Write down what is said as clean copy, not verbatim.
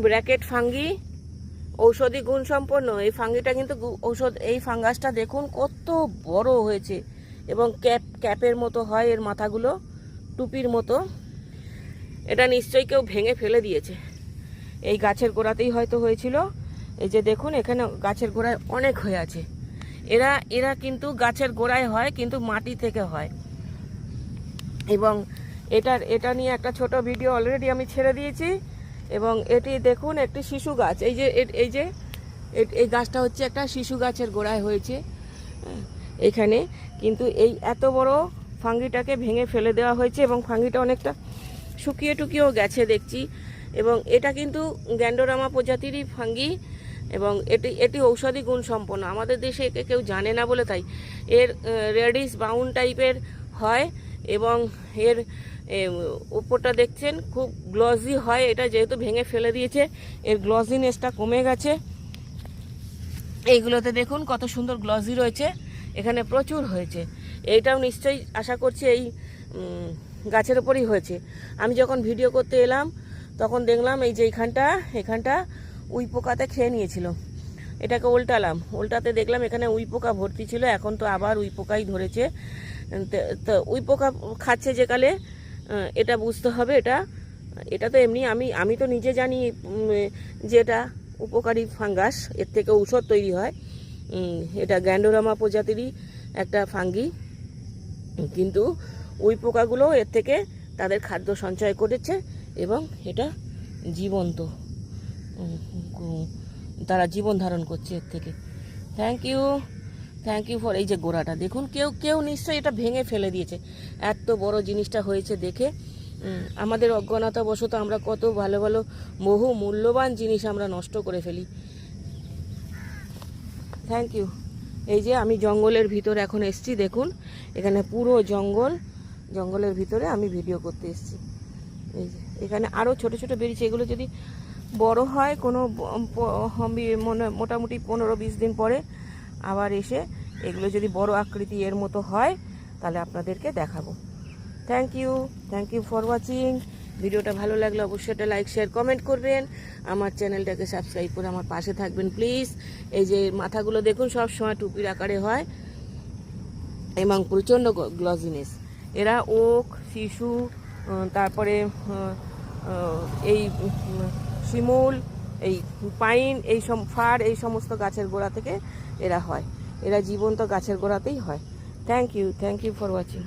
Bracket fungi, ঔষধি গুণ সম্পন্ন। এই ফাঙ্গিটা কিন্তু এই ফাঙ্গাসটা দেখুন কত বড় হয়েছে এবং ক্যাপের মতো হয় এর মাথাগুলো, টুপির মতো। এটা নিশ্চয়ই কেউ ভেঙে ফেলে দিয়েছে। এই গাছের গোড়াতেই হয়তো হয়েছিল। এই যে দেখুন এখানে গাছের গোড়ায় অনেক হয়ে আছে। এরা কিন্তু গাছের গোড়ায় হয়, কিন্তু মাটি থেকে হয়। এবং এটা নিয়ে একটা ছোট ভিডিও অলরেডি আমি ছেড়ে দিয়েছি। এবং এটি দেখুন একটি শিশু গাছ। এই গাছটা হচ্ছে একটা শিশু গাছের গোড়ায় হয়েছে এখানে। কিন্তু এই এত বড় ফাঙ্গিটাকে ভেঙে ফেলে দেওয়া হয়েছে এবং ফাঙ্গিটা অনেকটা শুকিয়ে টুকিয়েও গেছে দেখছি। এবং এটা কিন্তু গ্যান্ডোরামা প্রজাতিরই ফাঙ্গি এবং এটি ঔষধি গুণ সম্পন্ন। আমাদের দেশে একে কেউ জানে না বলে তাই। এর রেডিশ ব্রাউন টাইপের হয় এবং এর উপরটা দেখছেন খুব গ্লসি হয়। এটা যেহেতু ভেঙে ফেলে দিয়েছে, এর গ্লসিনেসটা কমে গেছে। এইগুলোতে দেখুন কত সুন্দর গ্লসি রয়েছে, এখানে প্রচুর হয়েছে। এইটাও নিশ্চয়ই আশা করছি এই গাছের ওপরই হয়েছে। আমি যখন ভিডিও করতে এলাম তখন দেখলাম এই যে এখানটা উই পোকাতে খেয়ে নিয়েছিল। এটাকে উল্টাতে দেখলাম এখানে উই পোকা ভর্তি ছিল। এখন তো আবার উই পোকাই ধরেছে। তো উই পোকা খাচ্ছে যেকালে এটা বুঝতে হবে। এটা তো এমনি আমি তো নিজে জানি যে এটা উপকারী ফাঙ্গাস, এর থেকে ঔষধ তৈরি হয়। এটা গ্যান্ডোরামা প্রজাতিরই একটা ফাঙ্গি, কিন্তু উই পোকাগুলো এর থেকে তাদের খাদ্য সঞ্চয় করেছে এবং এটা জীবন্ত, তারা জীবন ধারণ করছে এর থেকে। Thank you for. এই যে গোড়াটা দেখুন, কেউ নিশ্চয়ই এটা ভেঙে ফেলে দিয়েছে। এত বড় জিনিসটা হয়েছে দেখে আমাদের অজ্ঞানতাবশত আমরা কত ভালো ভালো বহু মূল্যবান জিনিস আমরা নষ্ট করে ফেলি। Thank you. এই যে আমি জঙ্গলের ভিতরে এখন এসছি, দেখুন এখানে পুরো জঙ্গলের ভিতরে আমি ভিডিও করতে এসছি। এই যে এখানে আরও ছোট ছোট বেরিয়েছে। এগুলো যদি বড় হয় কোনো মোটামুটি 15-20 দিন পরে আবার এসে এগুলো যদি বড় আকৃতি এর মতো হয় তাহলে আপনাদেরকে দেখাবো। Thank you for watching. ভিডিওটা ভালো লাগলে অবশ্যই একটা লাইক, শেয়ার, কমেন্ট করবেন। আমার চ্যানেলটাকে সাবস্ক্রাইব করে আমার পাশে থাকবেন প্লিজ। এই যে মাথাগুলো দেখুন সব সময় টুপির আকারে হয় এবং প্রচণ্ড গ্লসিনেস। এরা ওক, শিশু, তারপরে এই শিমুল, এই পাইন, ফার, এই সমস্ত গাছের গোড়া থেকে এরা হয়। এরা জীবন্ত গাছের গোড়াতেই হয়। Thank you for watching.